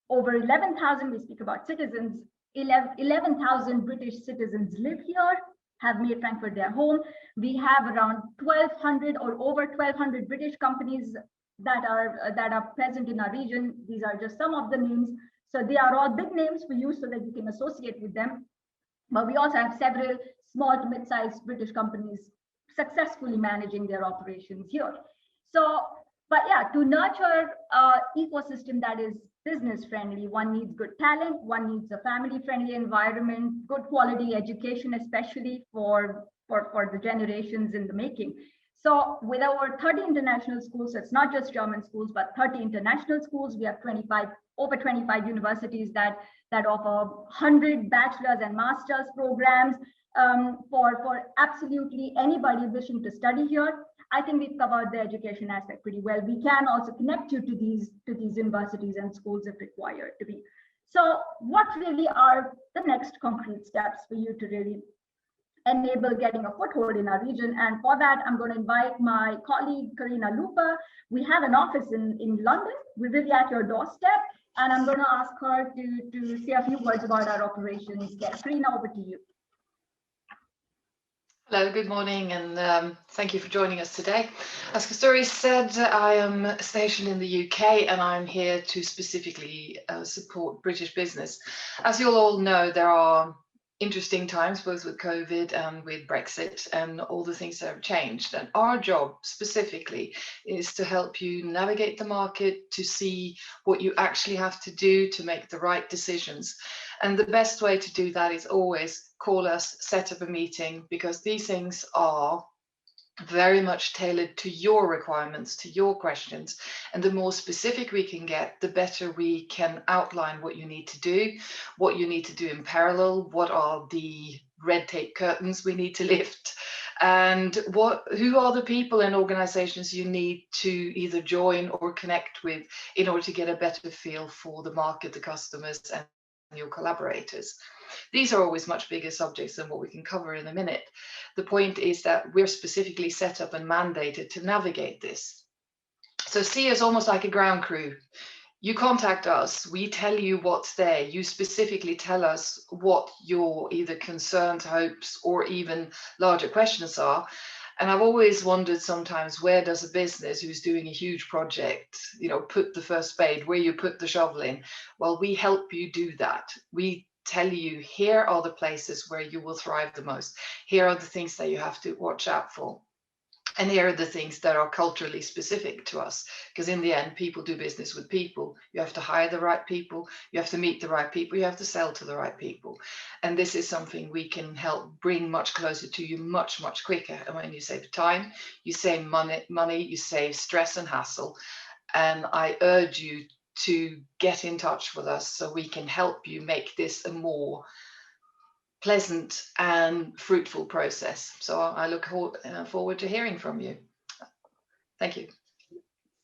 Over 11,000, we speak about citizens, 11,000 British citizens live here, have made Frankfurt their home. We have around 1,200 or over 1,200 British companies that are present in our region. These are just some of the names. So they are all big names for you so that you can associate with them. But we also have several small to mid-sized British companies successfully managing their operations here. So, but yeah, to nurture an ecosystem that is business friendly, one needs good talent, one needs a family friendly environment, good quality education, especially for the generations in the making. So with our 30 international schools, so it's not just German schools, but 30 international schools, we have over 25 universities that offer 100 bachelor's and master's programs for absolutely anybody wishing to study here. I think we've covered the education aspect pretty well. We can also connect you to these universities and schools if required to be. So what really are the next concrete steps for you to really enable getting a foothold in our region? And for that, I'm going to invite my colleague, Karina Lupa. We have an office in London. We're really at your doorstep. And I'm going to ask her to say a few words about our operations. Yes, Karina, over to you. Hello, good morning, and thank you for joining us today. As Kasturi said, I am stationed in the UK and I'm here to specifically support British business. As you'll all know, there are interesting times, both with COVID and with Brexit and all the things that have changed. And our job specifically is to help you navigate the market, to see what you actually have to do to make the right decisions. And the best way to do that is always call us, set up a meeting, because these things are very much tailored to your requirements, to your questions. And the more specific we can get, the better we can outline what you need to do in parallel, what are the red tape curtains we need to lift, and who are the people and organizations you need to either join or connect with in order to get a better feel for the market, the customers, and your collaborators. These are always much bigger subjects than what we can cover in a minute. The point is that we're specifically set up and mandated to navigate this. So see us almost like a ground crew. You contact us, we tell you what's there, you specifically tell us what your either concerns, hopes, or even larger questions are. And I've always wondered sometimes, where does a business who's doing a huge project, put the first spade, where you put the shovel in? Well, we help you do that. We tell you, here are the places where you will thrive the most. Here are the things that you have to watch out for. And here are the things that are culturally specific to us. Because in the end, people do business with people. You have to hire the right people. You have to meet the right people. You have to sell to the right people. And this is something we can help bring much closer to you much, much quicker. And when you save time, you save money, you save stress and hassle. And I urge you to get in touch with us so we can help you make this a more pleasant and fruitful process. So I look forward to hearing from you. Thank you.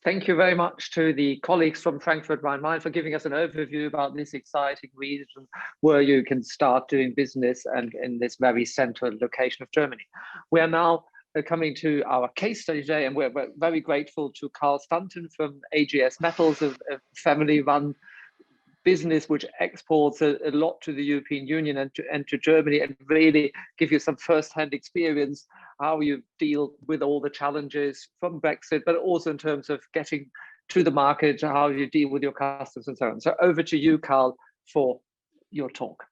Thank you very much to the colleagues from FrankfurtRheinMain for giving us an overview about this exciting region where you can start doing business and in this very central location of Germany. We are now coming to our case study today, and we're very grateful to Carl Stanton from AGS Metals, a family-run business which exports a lot to the European Union and to Germany, and really give you some first-hand experience how you deal with all the challenges from Brexit, but also in terms of getting to the market, how you deal with your customers and so on. So over to you, Carl, for your talk.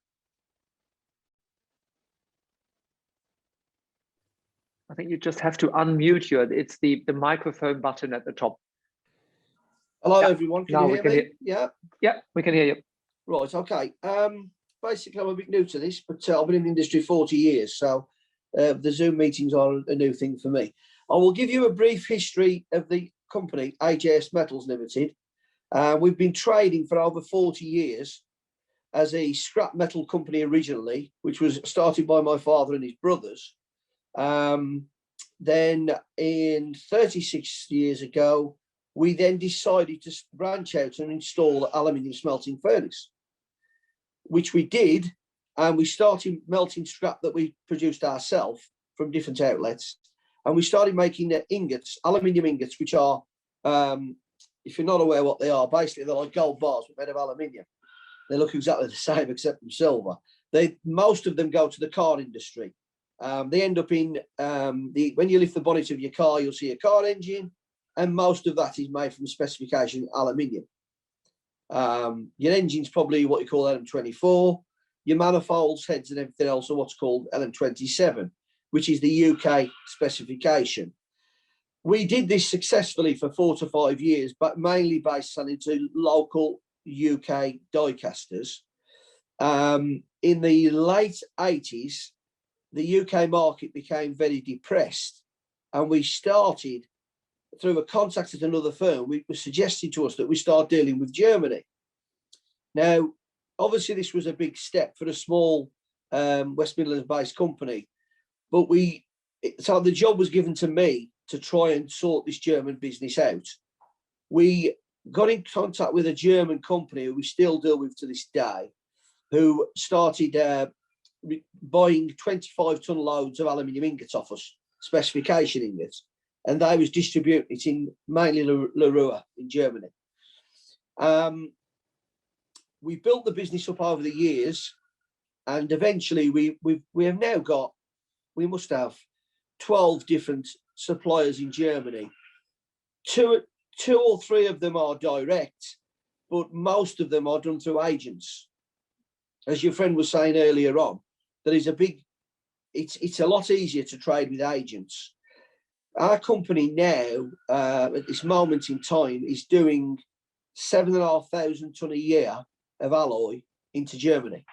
I think you just have to unmute it's the microphone button at the top. Hello, yeah. everyone. Can you hear me? Yeah. Yeah, we can hear you. Right. Okay. Basically, I'm a bit new to this, but I've been in the industry 40 years, so the Zoom meetings are a new thing for me. I will give you a brief history of the company, AJS Metals Limited. We've been trading for over 40 years as a scrap metal company originally, which was started by my father and his brothers. Then in 36 years ago, we then decided to branch out and install an aluminium smelting furnace, which we did, and we started melting scrap that we produced ourselves from different outlets, and we started making the ingots, aluminium ingots, which are, if you're not aware what they are, basically they're like gold bars but made of aluminium. They look exactly the same except from silver. Most of them go to the car industry. They end up in when you lift the bonnet of your car, you'll see a car engine, and most of that is made from specification aluminium. Your engine's probably what you call LM24. Your manifolds, heads, and everything else are what's called LM27, which is the UK specification. We did this successfully for 4 to 5 years, but mainly by selling to local UK die casters. In the late 80s, the UK market became very depressed, and we started, through a contact at another firm, it was suggested to us that we start dealing with Germany. Now, obviously, this was a big step for a small West Midlands-based company, but so the job was given to me to try and sort this German business out. We got in contact with a German company who we still deal with to this day, who started buying 25-ton loads of aluminium ingots off us, specification ingots, and they was distributing it in mainly Leroy in Germany. We built the business up over the years, and eventually we have now got, we must have 12 different suppliers in Germany. Two or three of them are direct, but most of them are done through agents. As your friend was saying earlier on, there is it's a lot easier to trade with agents. Our company now, at this moment in time, is doing 7,500 tonne a year of alloy into Germany.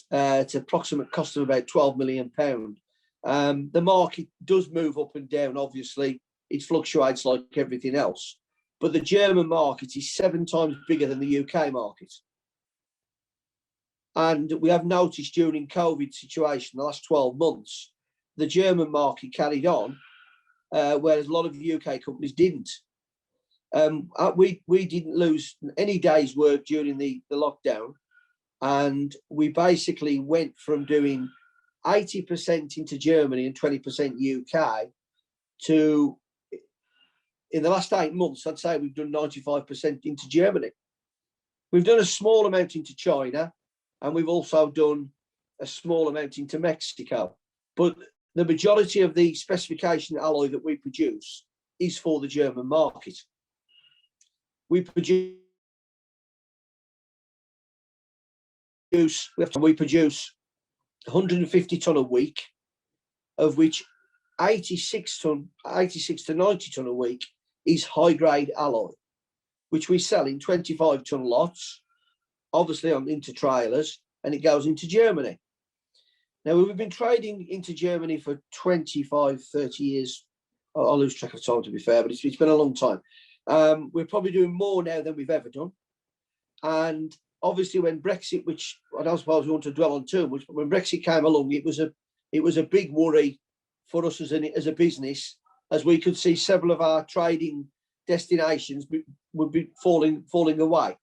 It's an approximate cost of about £12 million. The market does move up and down, obviously. It fluctuates like everything else. But the German market is 7 times bigger than the UK market. And we have noticed during COVID situation, the last 12 months, the German market carried on, whereas a lot of UK companies didn't. We didn't lose any days work during the lockdown, and we basically went from doing 80% into Germany and 20% UK to, in the last 8 months, I'd say we've done 95% into Germany. We've done a small amount into China, and we've also done a small amount into Mexico. But the majority of the specification alloy that we produce is for the German market. We produce 150 tonne a week, of which 86 to 90 tonne a week is high grade alloy, which we sell in 25 tonne lots, obviously into trailers, and it goes into Germany. Now, we've been trading into Germany for 25, 30 years. I'll lose track of time, to be fair, but it's been a long time. We're probably doing more now than we've ever done. And obviously when Brexit, which I don't suppose we want to dwell on too much, but when Brexit came along, it was a big worry for us as a business, as we could see several of our trading destinations would be falling away.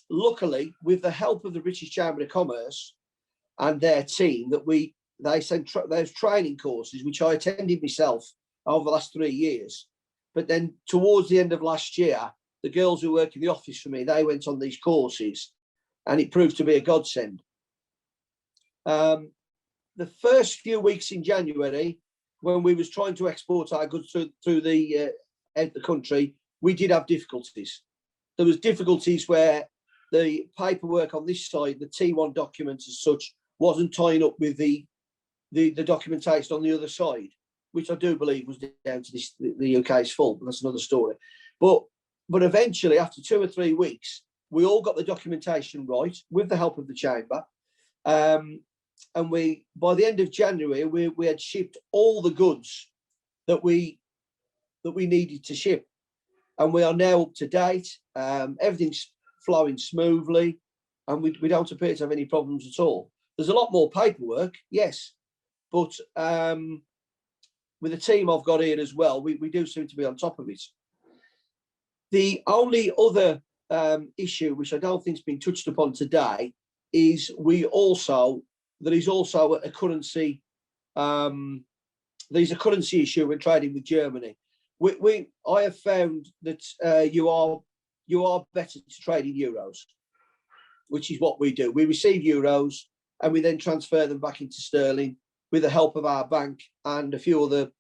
Luckily, with the help of the British Chamber of Commerce and their team, they sent those training courses, which I attended myself over the last 3 years. But then towards the end of last year, the girls who work in the office for me, they went on these courses, and it proved to be a godsend. The first few weeks in January, when we was trying to export our goods through the country, we did have difficulties. There was difficulties where the paperwork on this side, the T1 documents as such, wasn't tying up with the documentation on the other side, which I do believe was down to the UK's fault, but that's another story. But eventually, after 2 or 3 weeks, we all got the documentation right with the help of the chamber. And by the end of January, we had shipped all the goods that we needed to ship, and we are now up to date. Everything's flowing smoothly, and we don't appear to have any problems at all. There's a lot more paperwork, yes, but with the team I've got here as well, we do seem to be on top of it. The only other issue, which I don't think has been touched upon today, is there is also a currency. There's a currency issue when trading with Germany. I have found that you are better to trade in euros, which is what we do. We receive euros and we then transfer them back into sterling with the help of our bank and a few other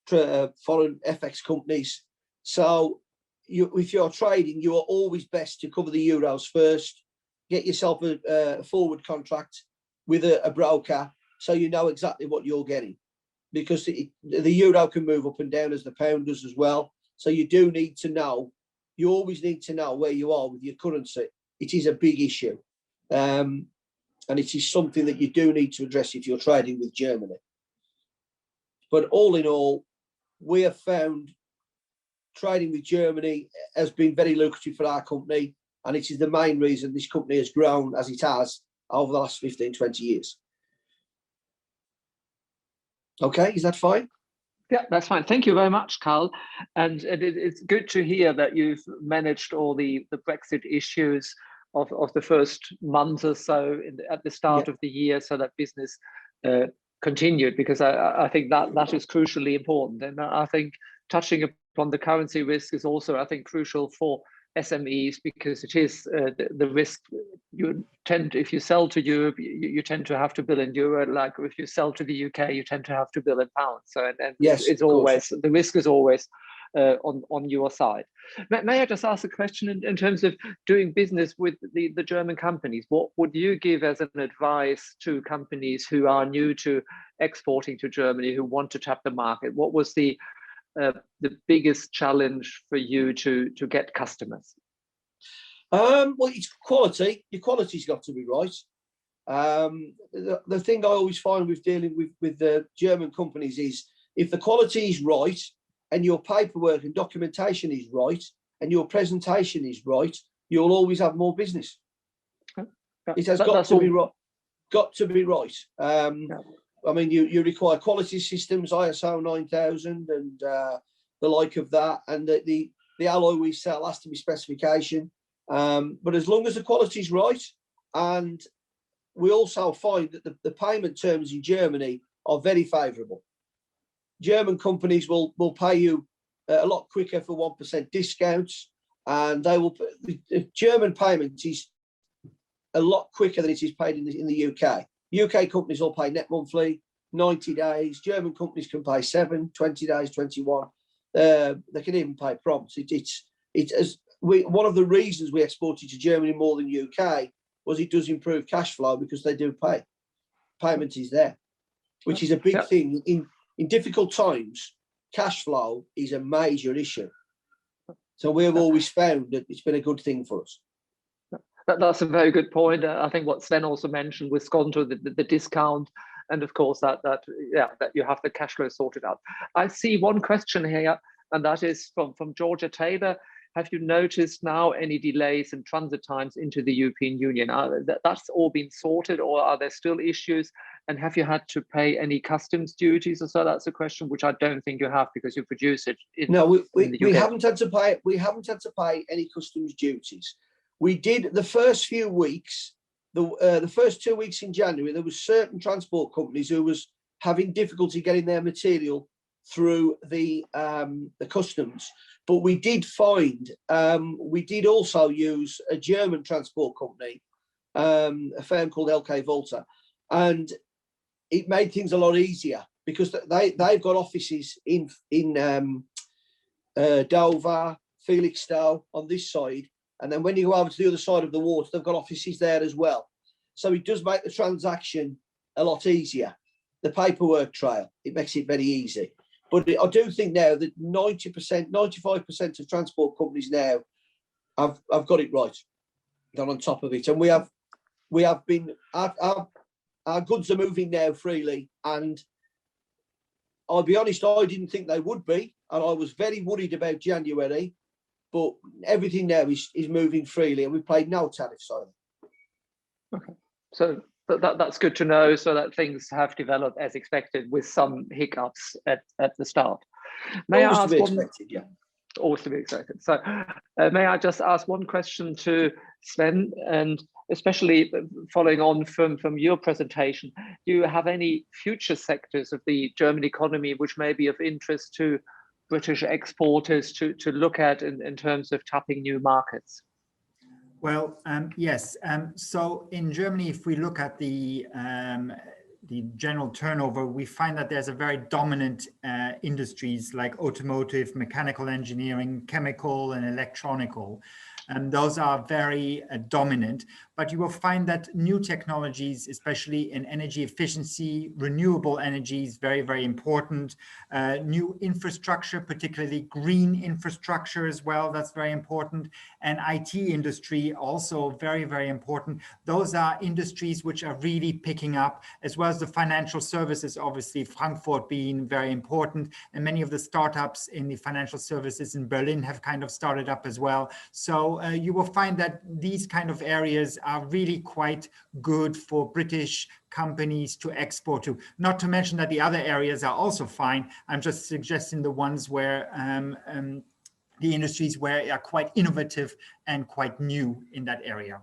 foreign FX companies. So if you're trading, you are always best to cover the euros first, get yourself a forward contract with a broker, so you know exactly what you're getting, because the euro can move up and down as the pound does as well. So you do need to know, you always need to know where you are with your currency. It is a big issue. And it is something that you do need to address if you're trading with Germany. But all in all, we have found trading with Germany has been very lucrative for our company, and it is the main reason this company has grown as it has over the last 15, 20 years. Okay, is that fine? Yeah, that's fine. Thank you very much, Carl. And it's good to hear that you've managed all the Brexit issues of the first month or so at the start of the year, so that business continued, because I think that is crucially important. And I think touching upon the currency risk is also, I think, crucial for SMEs, because it is the risk. You tend, if you sell to Europe, you tend to have to bill in euro. Like if you sell to the UK, you tend to have to bill in pounds. So and yes, it's always, the risk is always on your side. May I just ask a question in terms of doing business with the German companies? What would you give as an advice to companies who are new to exporting to Germany, who want to tap the market? What was the biggest challenge for you to get customers? Well, it's quality. Your quality's got to be right. The thing I always find with dealing with the German companies is, if the quality is right and your paperwork and documentation is right and your presentation is right, you'll always have more business. It has got to be right. Got to be right. I mean, you require quality systems, ISO 9000 and the like of that, and the alloy we sell has to be specification. But as long as the quality is right, and we also find that the payment terms in Germany are very favourable. German companies will pay you a lot quicker for 1% discounts, and they will. The German payment is a lot quicker than it is paid in the UK. UK companies will pay net monthly, 90 days. German companies can pay 7, 20 days, 21. They can even pay prompt. One of the reasons we exported to Germany more than UK was it does improve cash flow, because they do pay. Payment is there, which is a big thing. In difficult times, cash flow is a major issue. So we have always found that it's been a good thing for us. That's a very good point. I think what Sven also mentioned with Skonto, the discount, and of course that you have the cash flow sorted out. I see one question here, and that is from Georgia Taylor. Have you noticed now any delays in transit times into the European Union? That's all been sorted, or are there still issues? And have you had to pay any customs duties or so? That's a question which I don't think you have, because you produce it in we haven't had to pay. We haven't had to pay any customs duties. We did the first few weeks. The first 2 weeks in January, there was certain transport companies who was having difficulty getting their material through the customs. But we did find, we did also use a German transport company, a firm called LK Volta, and it made things a lot easier because they've got offices in Dover, Felixstowe on this side, and then when you go over to the other side of the water, they've got offices there as well. So it does make the transaction a lot easier. The paperwork trail, it makes it very easy. But I do think now that 90%, 95% of transport companies now have got it right. They're on top of it, and we have been. Our goods are moving now freely, and I'll be honest, I didn't think they would be, and I was very worried about January, but everything now is moving freely, and we paid no tariffs either. Okay, so that's good to know, so that things have developed as expected with some hiccups at the start. May I ask to be expected, yeah. Always to be expected. So may I just ask one question to Sven, and especially following on from your presentation, do you have any future sectors of the German economy which may be of interest to British exporters to look at in terms of tapping new markets? Well, yes. So in Germany, if we look at the general turnover, we find that there's a very dominant industries like automotive, mechanical engineering, chemical, and electronical. And those are very dominant. But you will find that new technologies, especially in energy efficiency, renewable energy is very, very important. New infrastructure, particularly green infrastructure as well, that's very important. And IT industry also very, very important. Those are industries which are really picking up, as well as the financial services, obviously Frankfurt being very important. And many of the startups in the financial services in Berlin have kind of started up as well. So you will find that these kind of areas are really quite good for British companies to export to. Not to mention that the other areas are also fine. I'm just suggesting the ones where the industries where are quite innovative and quite new in that area.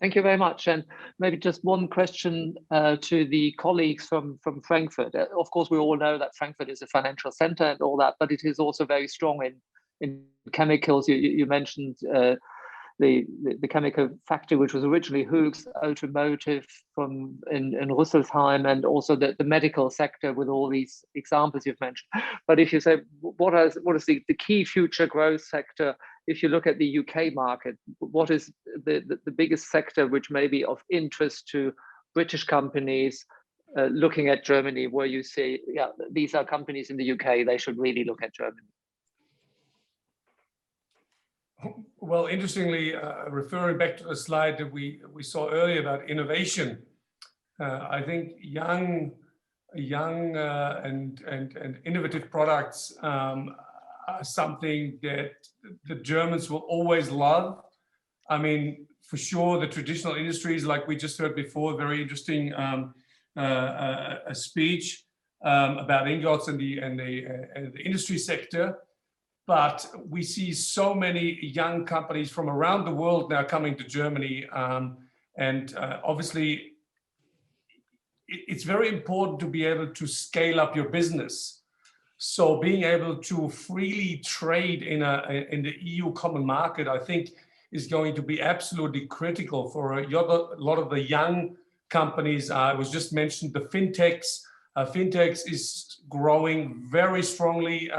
Thank you very much. And maybe just one question to the colleagues from Frankfurt. Of course, we all know that Frankfurt is a financial center and all that, but it is also very strong in chemicals. You mentioned the chemical factory, which was originally Hülks Automotive in Rüsselsheim, and also the medical sector with all these examples you've mentioned. But if you say, what is the key future growth sector, if you look at the UK market, what is the biggest sector which may be of interest to British companies looking at Germany, where you say, yeah, these are companies in the UK, they should really look at Germany? Well, interestingly, referring back to the slide that we saw earlier about innovation, I think young and innovative products are something that the Germans will always love. I mean, for sure, the traditional industries, like we just heard before, very interesting a speech about ingots and the industry sector. But we see so many young companies from around the world now coming to Germany. And obviously, it's very important to be able to scale up your business. So being able to freely trade in the EU common market, I think, is going to be absolutely critical for a lot of the young companies. It was just mentioned the fintechs. Fintechs is growing very strongly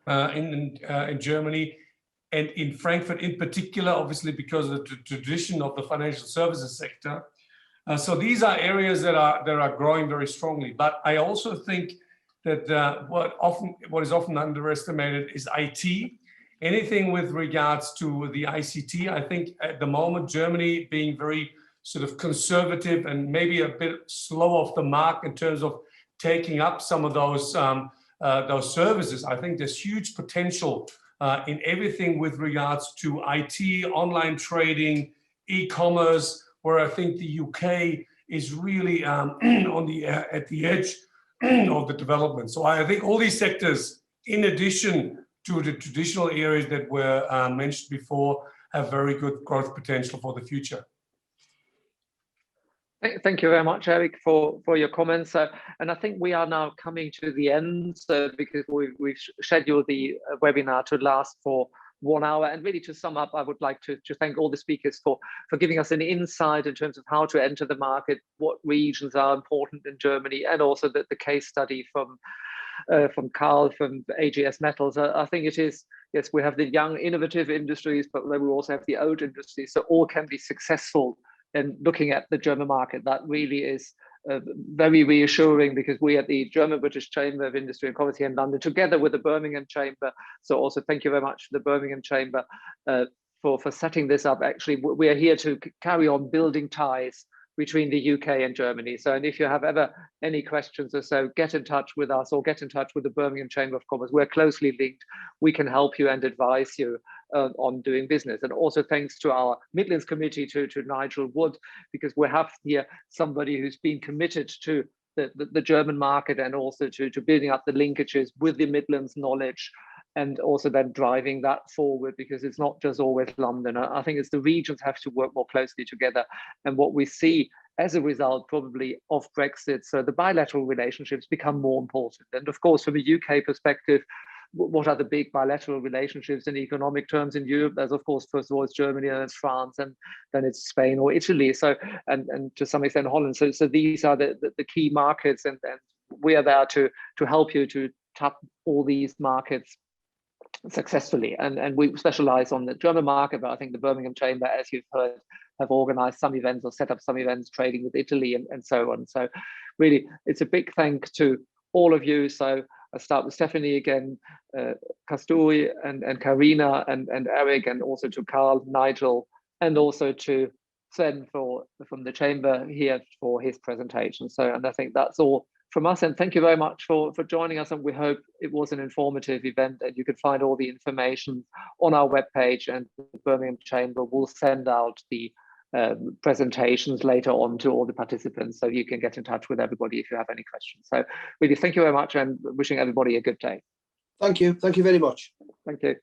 in Germany, and in Frankfurt in particular, obviously because of the tradition of the financial services sector. So these are areas that are growing very strongly. But I also think that what is often underestimated is IT. Anything with regards to the ICT, I think at the moment Germany being very sort of conservative and maybe a bit slow off the mark in terms of taking up some of those services. I think there's huge potential in everything with regards to IT, online trading, e-commerce, where I think the UK is really at the edge of the development. So I think all these sectors, in addition to the traditional areas that were mentioned before, have very good growth potential for the future. Thank you very much, Eric, for your comments. And I think we are now coming to the end, because we've scheduled the webinar to last for 1 hour. And really, to sum up, I would like to thank all the speakers for giving us an insight in terms of how to enter the market, what regions are important in Germany, and also the case study from Carl from AGS Metals. I think it is, yes, we have the young innovative industries, but then we also have the old industries, so all can be successful. And looking at the German market, that really is very reassuring, because we at the German-British Chamber of Industry and Commerce here in London, together with the Birmingham Chamber, so also thank you very much to the Birmingham Chamber for setting this up. Actually, we are here to carry on building ties between the UK and Germany. So, and if you have ever any questions or so, get in touch with us or get in touch with the Birmingham Chamber of Commerce. We're closely linked. We can help you and advise you on doing business. And also thanks to our Midlands Committee, to Nigel Wood, because we have here somebody who's been committed to the German market, and also to building up the linkages with the Midlands knowledge, and also then driving that forward, because it's not just always London. I think it's the regions have to work more closely together. And what we see as a result probably of Brexit, so the bilateral relationships become more important. And of course, from a UK perspective, what are the big bilateral relationships in economic terms in Europe? There's, of course, first of all, it's Germany, and it's France, and then it's Spain or Italy. So, and to some extent Holland. So these are the key markets, and we are there to help you to tap all these markets successfully. And we specialize on the German market, but I think the Birmingham Chamber, as you've heard, have organized some events or set up some events trading with Italy and so on. So really, it's a big thank to all of you. So I'll start with Stephanie again, Kasturi and Karina and Eric, and also to Carl, Nigel, and also to Sven from the Chamber here for his presentation. So, and I think that's all from us, and thank you very much for joining us, and we hope it was an informative event, and you can find all the information on our webpage, and the Birmingham Chamber will send out the presentations later on to all the participants, so you can get in touch with everybody if you have any questions. So really, thank you very much, and wishing everybody a good day. Thank you very much. Thank you.